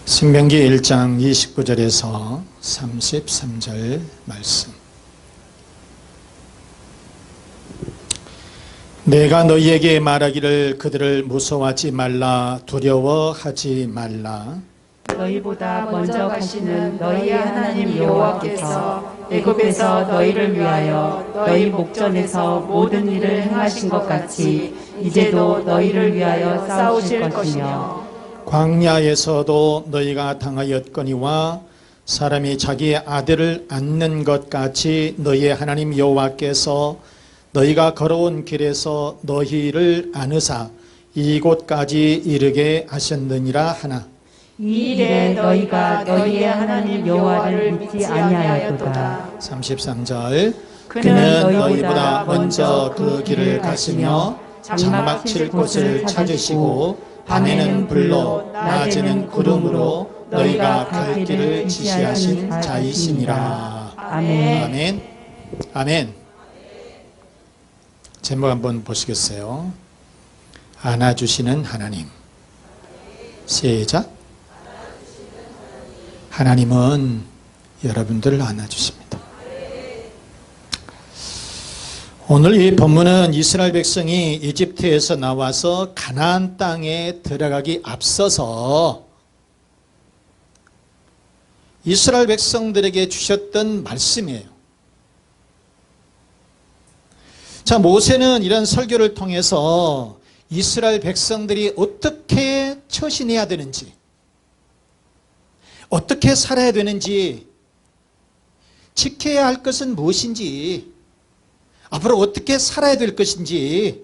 신명기 1장 29절에서 33절 말씀. 내가 너희에게 말하기를 그들을 무서워하지 말라, 두려워하지 말라. 너희보다 먼저 가시는 너희의 하나님 여호와께서 애굽에서 너희를 위하여 너희 목전에서 모든 일을 행하신 것 같이 이제도 너희를 위하여 싸우실 것이며, 광야에서도 너희가 당하였거니와 사람이 자기의 아들을 안는 것 같이 너희의 하나님 여호와께서 너희가 걸어온 길에서 너희를 안으사 이곳까지 이르게 하셨느니라 하나. 이 일에 너희가 너희의 하나님 여호와를 믿지 아니하였도다. 33절. 그는 너희보다 먼저 그 길을 가시며 장막 칠 곳을 찾으시고 밤에는 불로 낮에는 구름으로 너희가 갈 길을 지시하신 자이시니라. 아멘. 아멘. 아멘. 제목 한번 보시겠어요? 안아주시는 하나님. 시작. 하나님은 여러분들을 안아주십니다. 오늘 이 본문은 이스라엘 백성이 이집트에서 나와서 가나안 땅에 들어가기 앞서서 이스라엘 백성들에게 주셨던 말씀이에요. 자, 모세는 이런 설교를 통해서 이스라엘 백성들이 어떻게 처신해야 되는지, 어떻게 살아야 되는지, 지켜야 할 것은 무엇인지, 앞으로 어떻게 살아야 될 것인지,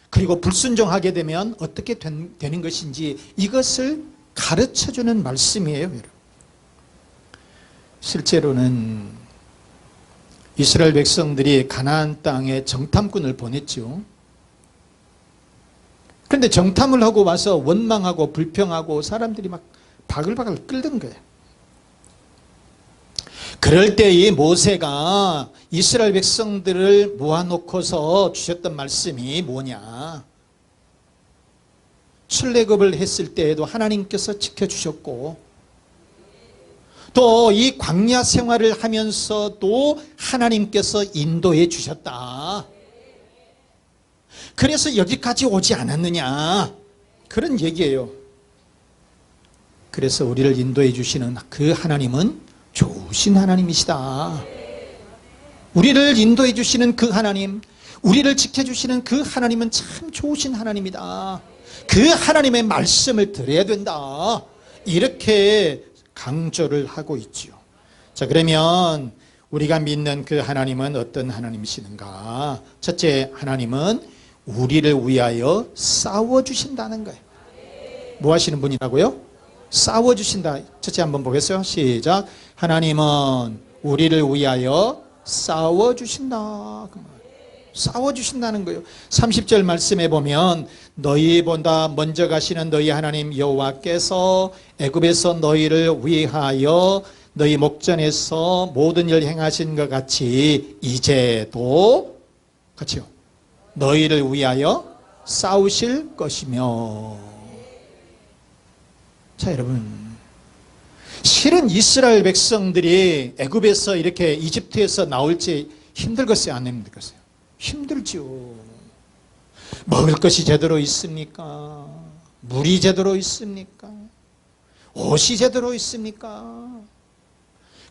그리고 불순종하게 되면 어떻게 되는 것인지, 이것을 가르쳐주는 말씀이에요, 여러분. 실제로는 이스라엘 백성들이 가나안 땅에 정탐꾼을 보냈죠. 그런데 정탐을 하고 와서 원망하고 불평하고 사람들이 막 바글바글 끓는 거예요. 그럴 때 이 모세가 이스라엘 백성들을 모아놓고서 주셨던 말씀이 뭐냐? 출애굽을 했을 때에도 하나님께서 지켜주셨고, 또 이 광야 생활을 하면서도 하나님께서 인도해 주셨다. 그래서 여기까지 오지 않았느냐, 그런 얘기예요. 그래서 우리를 인도해 주시는 그 하나님은 좋으신 하나님이시다. 우리를 인도해 주시는 그 하나님, 우리를 지켜주시는 그 하나님은 참 좋으신 하나님이다. 그 하나님의 말씀을 들어야 된다. 이렇게 강조를 하고 있지요. 자, 그러면 우리가 믿는 그 하나님은 어떤 하나님이시는가? 첫째, 하나님은 우리를 위하여 싸워주신다는 거예요. 뭐 하시는 분이라고요? 싸워주신다. 첫째 한번 보겠어요. 시작. 하나님은 우리를 위하여 싸워주신다. 싸워주신다는 거예요. 30절 말씀에 보면 너희보다 먼저 가시는 너희 하나님 여호와께서 애굽에서 너희를 위하여 너희 목전에서 모든 일을 행하신 것 같이 이제도 같이요, 너희를 위하여 싸우실 것이며. 자, 여러분, 실은 이스라엘 백성들이 애굽에서 이렇게 이집트에서 나올지 힘들겠어요, 안 힘들겠어요? 힘들죠. 먹을 것이 제대로 있습니까? 물이 제대로 있습니까? 옷이 제대로 있습니까?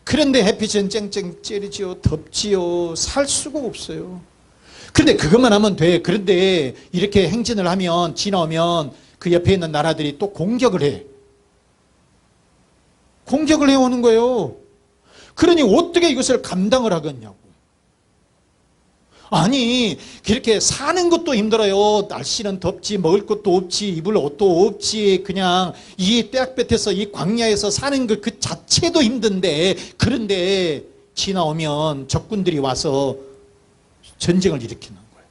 그런데 햇빛은 쨍쨍 찌르지요, 덥지요, 살 수가 없어요. 그런데 그것만 하면 돼. 그런데 이렇게 행진을 하면, 지나오면 그 옆에 있는 나라들이 또 공격을 해. 공격을 해오는 거예요. 그러니 어떻게 이것을 감당을 하겠냐고. 아니, 그렇게 사는 것도 힘들어요. 날씨는 덥지, 먹을 것도 없지, 입을 옷도 없지, 그냥 이 떼약볕에서 이 광야에서 사는 것 그 자체도 힘든데, 그런데 지나오면 적군들이 와서 전쟁을 일으키는 거예요.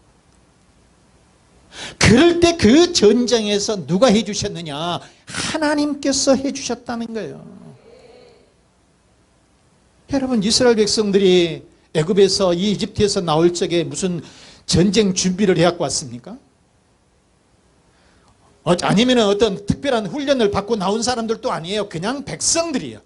그럴 때 그 전쟁에서 누가 해주셨느냐? 하나님께서 해주셨다는 거예요. 여러분, 이스라엘 백성들이 애굽에서 이 이집트에서 나올 적에 무슨 전쟁 준비를 해갖고 왔습니까? 아니면 어떤 특별한 훈련을 받고 나온 사람들도 아니에요. 그냥 백성들이에요.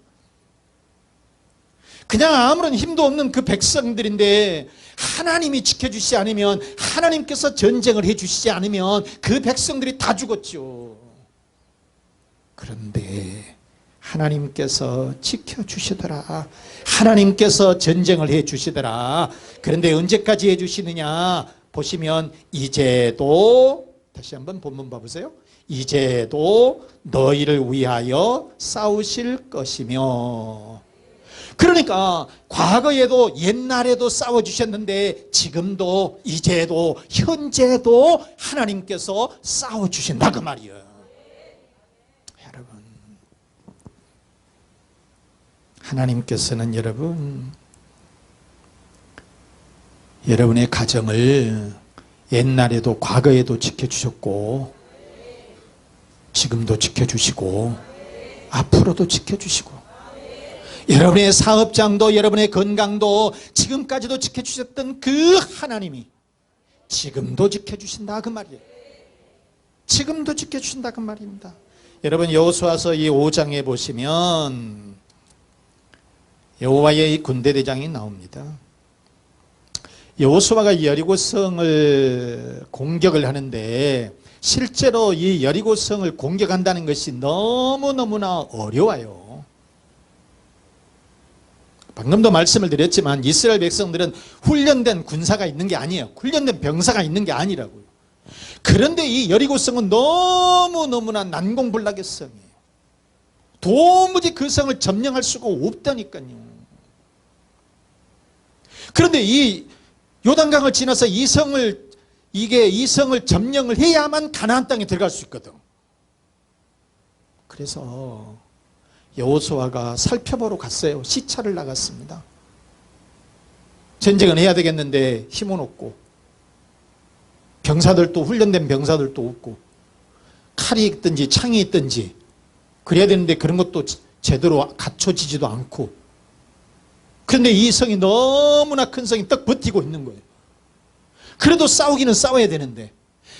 그냥 아무런 힘도 없는 그 백성들인데 하나님이 지켜주시지 않으면, 하나님께서 전쟁을 해주시지 않으면 그 백성들이 다 죽었죠. 그런데 하나님께서 지켜주시더라. 하나님께서 전쟁을 해주시더라. 그런데 언제까지 해주시느냐 보시면, 이제도, 다시 한번 본문 봐보세요. 이제도 너희를 위하여 싸우실 것이며. 그러니까 과거에도 옛날에도 싸워주셨는데 지금도 이제도 현재도 하나님께서 싸워주신다 그 말이에요. 여러분, 하나님께서는 여러분의 가정을 옛날에도 과거에도 지켜주셨고 지금도 지켜주시고 앞으로도 지켜주시고, 여러분의 사업장도 여러분의 건강도 지금까지도 지켜주셨던 그 하나님이 지금도 지켜주신다 그 말이에요. 지금도 지켜주신다 그 말입니다. 여러분, 여호수아서 이 5장에 보시면 여호와의 이 군대대장이 나옵니다. 여호수아가 여리고성을 공격을 하는데 실제로 이 여리고성을 공격한다는 것이 너무너무나 어려워요. 방금도 말씀을 드렸지만 이스라엘 백성들은 훈련된 군사가 있는 게 아니에요. 훈련된 병사가 있는 게 아니라고요. 그런데 이 여리고성은 너무너무나 난공불락의 성이에요. 도무지 그 성을 점령할 수가 없다니까요. 그런데 이 요단강을 지나서 이 성을 점령을 해야만 가나안 땅에 들어갈 수 있거든. 그래서 여호수아가 살펴보러 갔어요. 시차를 나갔습니다. 전쟁은 해야 되겠는데 힘은 없고, 병사들도 훈련된 병사들도 없고, 칼이 있든지 창이 있든지 그래야 되는데 그런 것도 제대로 갖춰지지도 않고, 그런데 이 성이 너무나 큰 성이 딱 버티고 있는 거예요. 그래도 싸우기는 싸워야 되는데,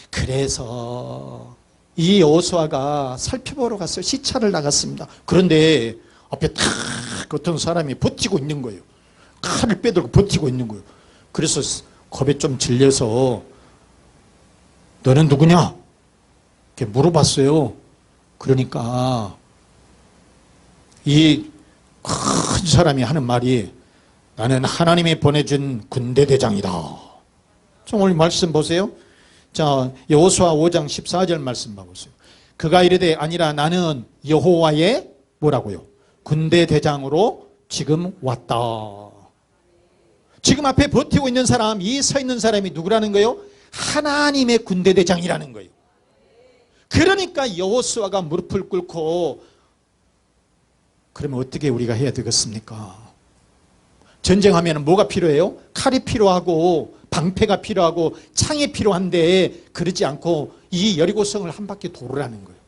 그래서 이 여호수아가 살펴보러 갔어요. 시차를 나갔습니다. 그런데 앞에 탁 어떤 사람이 버티고 있는 거예요. 칼을 빼들고 버티고 있는 거예요. 그래서 겁에 좀 질려서 너는 누구냐? 이렇게 물어봤어요. 그러니까 이 큰 사람이 하는 말이, 나는 하나님이 보내준 군대대장이다. 오늘 말씀 보세요. 자, 여호수아 5장 14절 말씀 봐보세요. 그가 이르되 아니라 나는 여호와의 뭐라고요? 군대대장으로 지금 왔다. 지금 앞에 버티고 있는 사람, 이 서 있는 사람이 누구라는 거예요? 하나님의 군대대장이라는 거예요. 그러니까 여호수아가 무릎을 꿇고, 그러면 어떻게 우리가 해야 되겠습니까? 전쟁하면 뭐가 필요해요? 칼이 필요하고 방패가 필요하고 창이 필요한데, 그러지 않고 이 여리고성을 한 바퀴 돌으라는 거예요.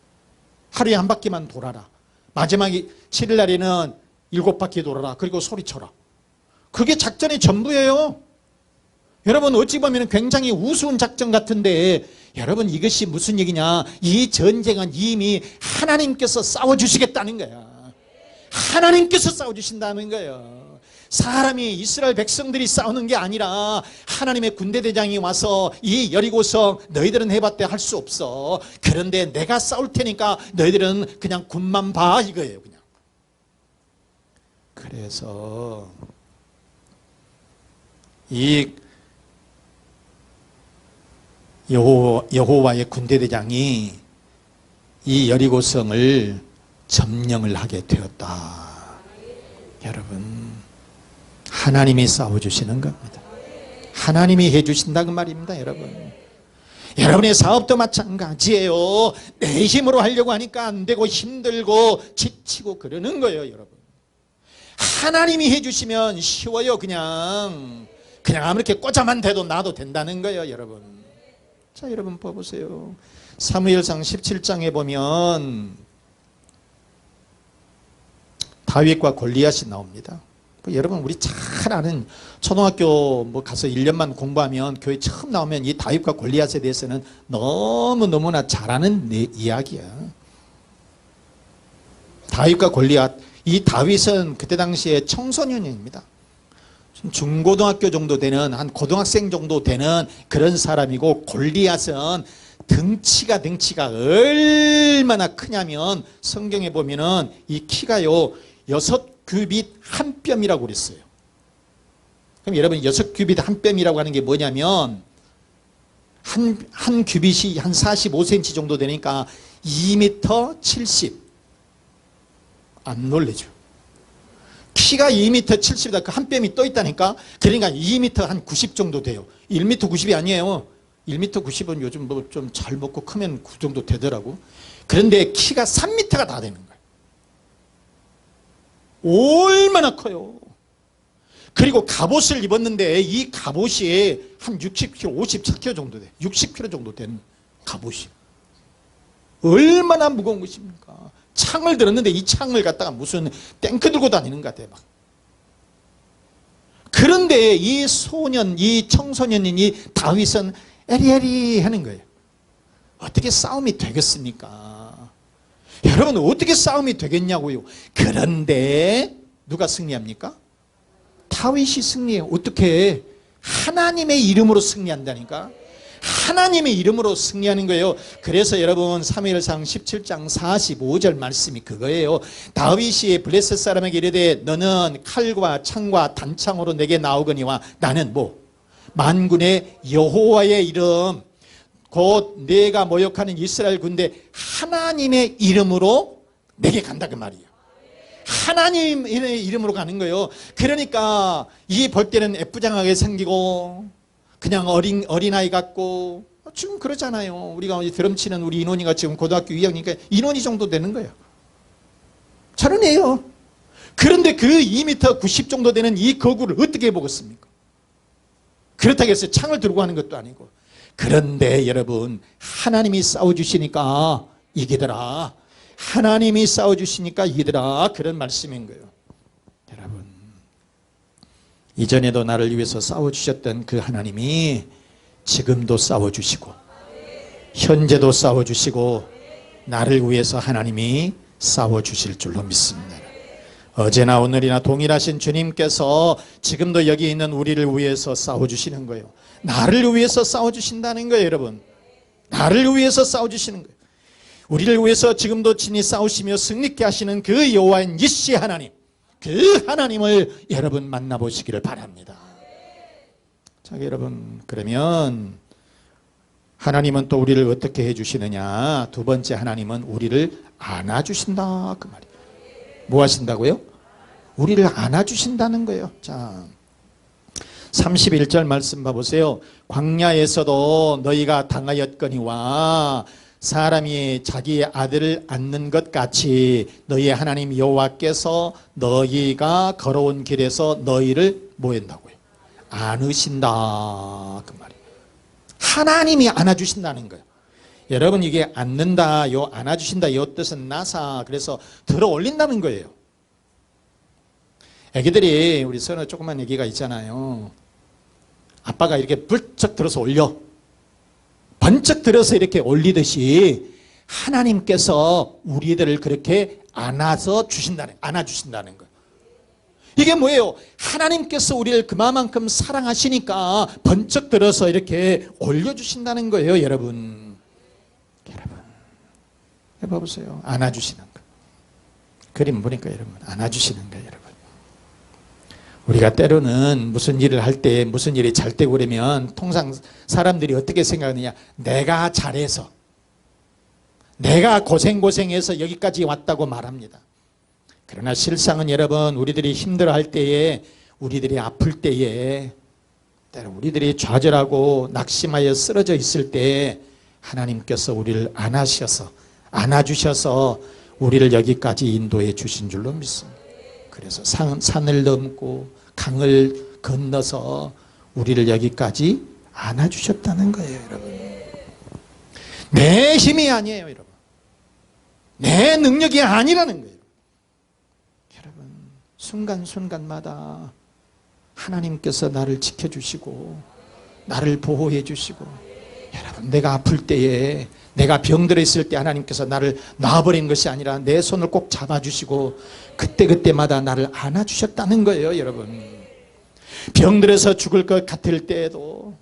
하루에 한 바퀴만 돌아라. 마지막에 7일 날에는 7바퀴 돌아라. 그리고 소리쳐라. 그게 작전의 전부예요. 여러분, 어찌 보면 굉장히 우스운 작전 같은데, 여러분, 이것이 무슨 얘기냐? 이 전쟁은 이미 하나님께서 싸워주시겠다는 거야. 하나님께서 싸워주신다는 거예요. 사람이, 이스라엘 백성들이 싸우는 게 아니라 하나님의 군대대장이 와서 이 여리고성 너희들은 해봤대 할 수 없어. 그런데 내가 싸울 테니까 너희들은 그냥 군만 봐, 이거예요. 그냥. 그래서 이 여호와의 군대대장이 이 여리고성을 점령을 하게 되었다. 여러분, 하나님이 싸워주시는 겁니다. 하나님이 해주신다 그 말입니다. 여러분, 여러분의 사업도 마찬가지예요. 내 힘으로 하려고 하니까 안 되고 힘들고 지치고 그러는 거예요. 여러분, 하나님이 해주시면 쉬워요. 그냥 아무렇게 꽂아만 대도 나도 된다는 거예요. 여러분, 자, 여러분 봐보세요. 사무엘상 17장에 보면 다윗과 골리앗이 나옵니다. 여러분 우리 잘 아는 초등학교 뭐 가서 1년만 공부하면 교회 처음 나오면 이 다윗과 골리앗에 대해서는 너무나 잘 아는 이야기야. 다윗과 골리앗, 이 다윗은 그때 당시에 청소년입니다. 중고등학교 정도 되는, 한 고등학생 정도 되는 그런 사람이고, 골리앗은 등치가 얼마나 크냐면 성경에 보면은 이 키가요 6규빗 한 뼘이라고 그랬어요. 그럼 여러분 6규빗 한 뼘이라고 하는 게 뭐냐면 한 규빗이 한 45cm 정도 되니까 2m 70. 안 놀래죠? 키가 2m 70이다. 그 한 뼘이 떠 있다니까. 그러니까 2m 한 90 정도 돼요. 1m 90이 아니에요. 1m 90은 요즘 뭐 좀 잘 먹고 크면 그 정도 되더라고. 그런데 키가 3m가 다 되는 거예요. 얼마나 커요. 그리고 갑옷을 입었는데 이 갑옷이 한 60kg, 57kg 정도 돼. 60kg 정도 되는 갑옷이. 얼마나 무거운 것입니까? 창을 들었는데 이 창을 갖다가 무슨 탱크 들고 다니는 것 같아요. 막. 그런데 이 소년, 이 청소년인 이 다윗은 에리에리 하는 거예요. 어떻게 싸움이 되겠습니까? 여러분 어떻게 싸움이 되겠냐고요. 그런데 누가 승리합니까? 다윗이 승리해요. 어떻게? 하나님의 이름으로 승리한다니까. 하나님의 이름으로 승리하는 거예요. 그래서 여러분 사무엘상 17장 45절 말씀이 그거예요. 다윗이 블레셋 사람에게 이르되 너는 칼과 창과 단창으로 내게 나오거니와 나는 뭐 만군의 여호와의 이름 곧 내가 모욕하는 이스라엘 군대 하나님의 이름으로 내게 간다 그 말이에요. 하나님의 이름으로 가는 거예요. 그러니까 이 볼 때는 애쁘장하게 생기고 그냥 어린아이 같고 지금 그러잖아요. 우리가 드럼 치는 우리 인원이가 지금 고등학교 2학년이니까 인원이 정도 되는 거예요. 저런 애요. 그런데 그 2m 90 정도 되는 이 거구를 어떻게 해보겠습니까? 그렇다고 해서 창을 들고 하는 것도 아니고. 그런데 여러분 하나님이 싸워주시니까 이기더라. 하나님이 싸워주시니까 이기더라. 그런 말씀인 거예요. 여러분 이전에도 나를 위해서 싸워주셨던 그 하나님이 지금도 싸워주시고 현재도 싸워주시고 나를 위해서 하나님이 싸워주실 줄로 믿습니다. 어제나 오늘이나 동일하신 주님께서 지금도 여기 있는 우리를 위해서 싸워주시는 거예요. 나를 위해서 싸워주신다는 거예요. 여러분 나를 위해서 싸워주시는 거예요. 우리를 위해서 지금도 친히 싸우시며 승리케 하시는 그 여호와인 이시 하나님, 그 하나님을 여러분 만나보시기를 바랍니다. 자, 여러분 그러면 하나님은 또 우리를 어떻게 해주시느냐. 두 번째 하나님은 우리를 안아주신다 그 말이에요. 뭐 하신다고요? 우리를 안아주신다는 거예요. 자 31절 말씀 봐보세요. 광야에서도 너희가 당하였거니와 사람이 자기의 아들을 안는 것 같이 너희의 하나님 여호와께서 너희가 걸어온 길에서 너희를 뭐 한다고요? 안으신다 그 말이에요. 하나님이 안아주신다는 거예요. 여러분 이게 안는다 요 안아주신다 요 뜻은 나사 그래서 들어 올린다는 거예요. 애기들이 우리 서너 조그만 애기가 있잖아요. 아빠가 이렇게 불쩍 들어서 올려 번쩍 들어서 이렇게 올리듯이 하나님께서 우리들을 그렇게 안아주신다는 거예요. 이게 뭐예요? 하나님께서 우리를 그만큼 사랑하시니까 번쩍 들어서 이렇게 올려주신다는 거예요. 여러분 해봐보세요. 안아주시는 거. 그림 보니까 여러분 안아주시는 거예요. 여러분 우리가 때로는 무슨 일을 할 때 무슨 일이 잘 되고 그러면 통상 사람들이 어떻게 생각하느냐. 내가 잘해서 내가 고생해서 여기까지 왔다고 말합니다. 그러나 실상은 여러분 우리들이 힘들어할 때에 우리들이 아플 때에 때로 우리들이 좌절하고 낙심하여 쓰러져 있을 때 하나님께서 우리를 안아주셔서 우리를 여기까지 인도해 주신 줄로 믿습니다. 그래서 산을 넘고 강을 건너서 우리를 여기까지 안아주셨다는 거예요. 여러분 내 힘이 아니에요. 여러분 내 능력이 아니라는 거예요. 여러분 순간순간마다 하나님께서 나를 지켜주시고 나를 보호해 주시고, 여러분, 내가 아플 때에, 내가 병들어 있을 때 하나님께서 나를 놔버린 것이 아니라 내 손을 꼭 잡아주시고 그때그때마다 나를 안아주셨다는 거예요. 여러분, 병들어서 죽을 것 같을 때에도,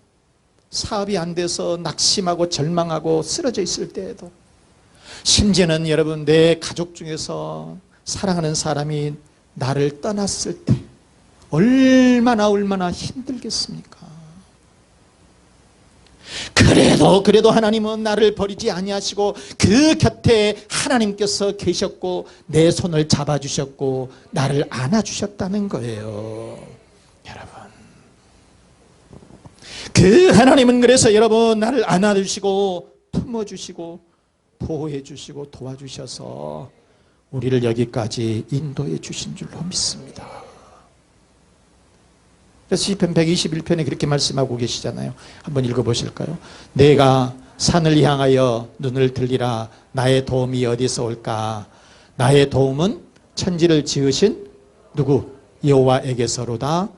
사업이 안 돼서 낙심하고 절망하고 쓰러져 있을 때에도, 심지어는 여러분, 내 가족 중에서 사랑하는 사람이 나를 떠났을 때 얼마나 힘들겠습니까? 그래도 하나님은 나를 버리지 아니하시고 그 곁에 하나님께서 계셨고 내 손을 잡아주셨고 나를 안아주셨다는 거예요. 여러분, 그 하나님은 그래서 여러분 나를 안아주시고 품어주시고 보호해주시고 도와주셔서 우리를 여기까지 인도해 주신 줄로 믿습니다. 그래서 시편 121편에 그렇게 말씀하고 계시잖아요. 한번 읽어보실까요? 내가 산을 향하여 눈을 들리라. 나의 도움이 어디서 올까? 나의 도움은 천지를 지으신 누구? 여호와에게서로다.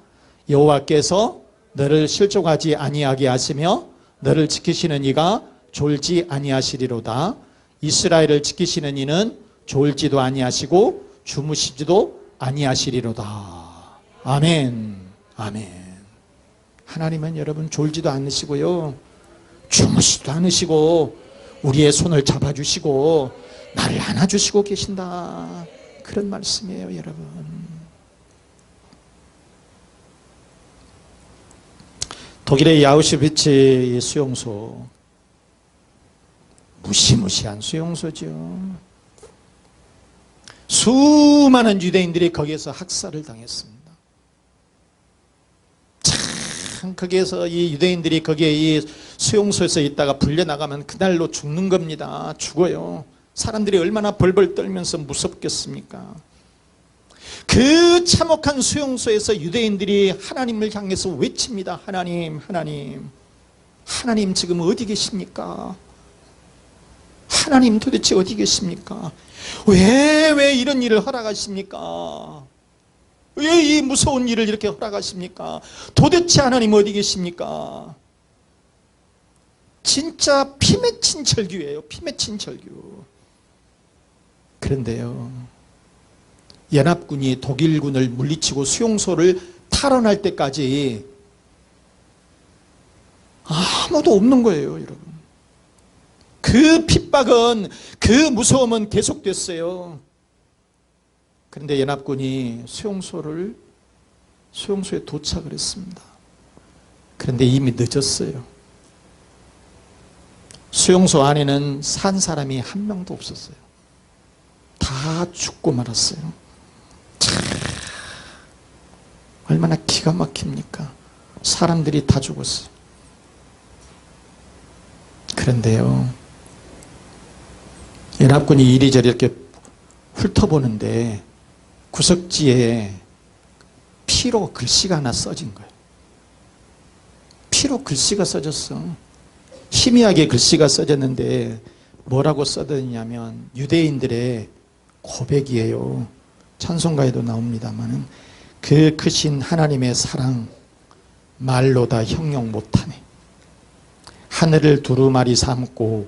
여호와께서 너를 실족하지 아니하게 하시며 너를 지키시는 이가 졸지 아니하시리로다. 이스라엘을 지키시는 이는 졸지도 아니하시고 주무시지도 아니하시리로다. 아멘. 아멘. 하나님은 여러분 졸지도 않으시고요, 주무시지도 않으시고 우리의 손을 잡아주시고 나를 안아주시고 계신다, 그런 말씀이에요. 여러분, 독일의 야우슈비츠 수용소, 무시무시한 수용소죠. 수많은 유대인들이 거기에서 학살을 당했습니다. 참, 거기에서 이 유대인들이 거기에 이 수용소에서 있다가 불려나가면 그날로 죽는 겁니다. 죽어요. 사람들이 얼마나 벌벌 떨면서 무섭겠습니까? 그 참혹한 수용소에서 유대인들이 하나님을 향해서 외칩니다. 하나님, 하나님, 하나님 지금 어디 계십니까? 하나님 도대체 어디 계십니까? 왜 이런 일을 허락하십니까? 왜 이 무서운 일을 이렇게 허락하십니까? 도대체 하나님 어디 계십니까? 진짜 피 맺힌 절규예요. 피 맺힌 절규. 그런데요, 연합군이 독일군을 물리치고 수용소를 탈환할 때까지 아무도 없는 거예요. 여러분, 그 핍박은, 그 무서움은 계속됐어요. 그런데 연합군이 수용소에 도착을 했습니다. 그런데 이미 늦었어요. 수용소 안에는 산 사람이 한 명도 없었어요. 다 죽고 말았어요. 참, 얼마나 기가 막힙니까? 사람들이 다 죽었어요. 그런데요, 연합군이 이리저리 이렇게 훑어보는데 구석지에 피로 글씨가 하나 써진 거예요. 피로 글씨가 써졌어. 희미하게 글씨가 써졌는데 뭐라고 써졌냐면 유대인들의 고백이에요. 찬송가에도 나옵니다만, 그 크신 하나님의 사랑 말로 다 형용 못하네. 하늘을 두루마리 삼고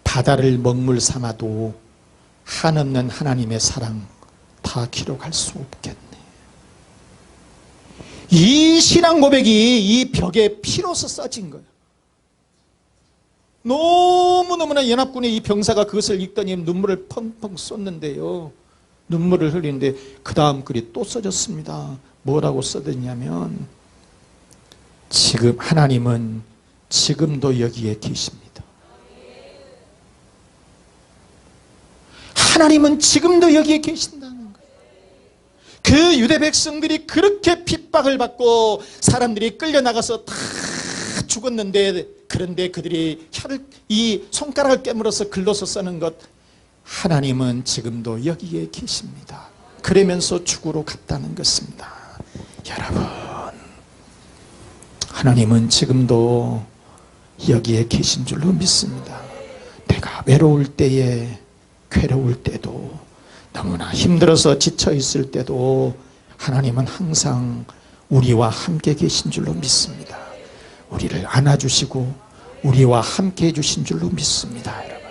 바다를 먹물 삼아도 한없는 하나님의 사랑 다 기록할 수 없겠네. 이 신앙 고백이 이 벽에 피로서 써진 거예요. 너무너무나 연합군의 이 병사가 그것을 읽더니 눈물을 펑펑 쏟는데요, 눈물을 흘리는데 그 다음 글이 또 써졌습니다. 뭐라고 써졌냐면, 지금 하나님은 지금도 여기에 계십니다. 하나님은 지금도 여기에 계신다는 거예요. 그 유대 백성들이 그렇게 핍박을 받고 사람들이 끌려나가서 다 죽었는데, 그런데 그들이 이 손가락을 깨물어서 글로서 쓰는 것, 하나님은 지금도 여기에 계십니다. 그러면서 죽으러 갔다는 것입니다. 여러분, 하나님은 지금도 여기에 계신 줄로 믿습니다. 내가 외로울 때에, 괴로울 때도, 너무나 힘들어서 지쳐 있을 때도 하나님은 항상 우리와 함께 계신 줄로 믿습니다. 우리를 안아주시고 우리와 함께 해주신 줄로 믿습니다. 여러분.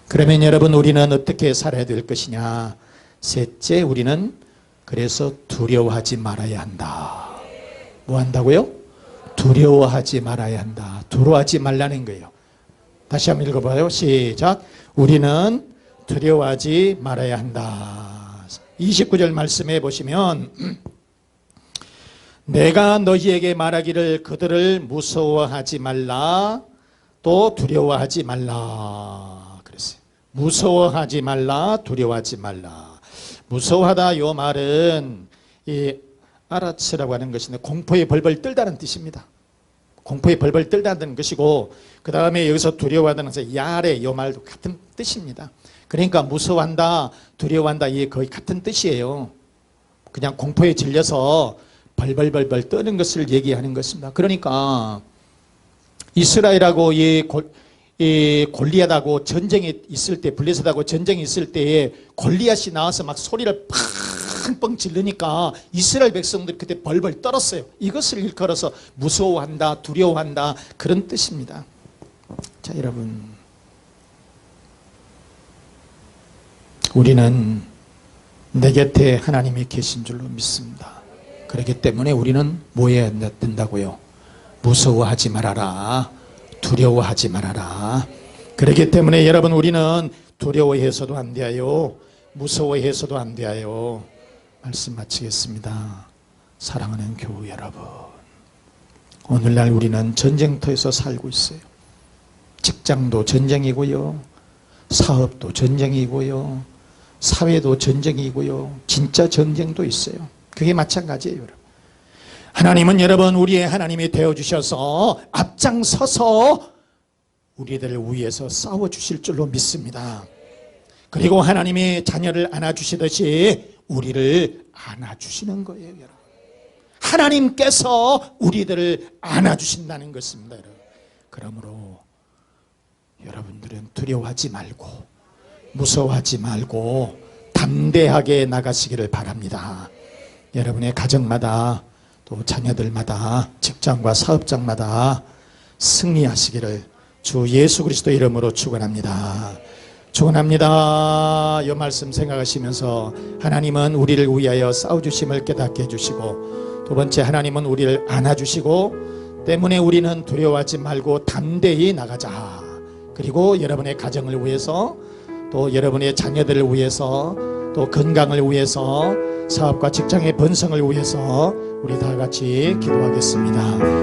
그러면 여러분, 우리는 어떻게 살아야 될 것이냐? 셋째, 우리는 그래서 두려워하지 말아야 한다. 뭐 한다고요? 두려워하지 말아야 한다. 두려워하지 말라는 거예요. 다시 한번 읽어봐요. 시작. 우리는 두려워하지 말아야 한다. 29절 말씀해 보시면 내가 너희에게 말하기를 그들을 무서워하지 말라, 또 두려워하지 말라 그랬어요. 무서워하지 말라, 두려워하지 말라. 무서워하다, 요 말은 이 아라츠라고 하는 것인데 공포에 벌벌 떨다는 뜻입니다. 공포에 벌벌 떨다는 것이고, 그 다음에 여기서 두려워하다는 것은 야레, 요 말도 같은 뜻입니다. 그러니까 무서워한다, 두려워한다, 이게 거의 같은 뜻이에요. 그냥 공포에 질려서 벌벌벌벌 떠는 것을 얘기하는 것입니다. 그러니까 이스라엘하고 이 골리앗하고 전쟁이 있을 때, 블레셋하고 전쟁이 있을 때에 골리앗이 나와서 막 소리를 펑펑 지르니까 이스라엘 백성들이 그때 벌벌 떨었어요. 이것을 일컬어서 무서워한다, 두려워한다, 그런 뜻입니다. 자, 여러분, 우리는 내 곁에 하나님이 계신 줄로 믿습니다. 그렇기 때문에 우리는 뭐 해야 된다고요? 무서워하지 말아라, 두려워하지 말아라. 그렇기 때문에 여러분, 우리는 두려워해서도 안 돼요, 무서워해서도 안 돼요. 말씀 마치겠습니다. 사랑하는 교우 여러분, 오늘날 우리는 전쟁터에서 살고 있어요. 직장도 전쟁이고요, 사업도 전쟁이고요, 사회도 전쟁이고요, 진짜 전쟁도 있어요. 그게 마찬가지예요. 여러분. 하나님은 여러분 우리의 하나님이 되어주셔서 앞장서서 우리들을 위해서 싸워주실 줄로 믿습니다. 그리고 하나님이 자녀를 안아주시듯이 우리를 안아주시는 거예요. 여러분. 하나님께서 우리들을 안아주신다는 것입니다. 여러분. 그러므로 여러분들은 두려워하지 말고 무서워하지 말고 담대하게 나가시기를 바랍니다. 여러분의 가정마다 또 자녀들마다 직장과 사업장마다 승리하시기를 주 예수 그리스도 이름으로 축원합니다. 축원합니다. 이 말씀 생각하시면서 하나님은 우리를 위하여 싸워주심을 깨닫게 해주시고, 두 번째, 하나님은 우리를 안아주시고 때문에 우리는 두려워하지 말고 담대히 나가자. 그리고 여러분의 가정을 위해서, 또 여러분의 자녀들을 위해서, 또 건강을 위해서, 사업과 직장의 번성을 위해서 우리 다 같이 기도하겠습니다.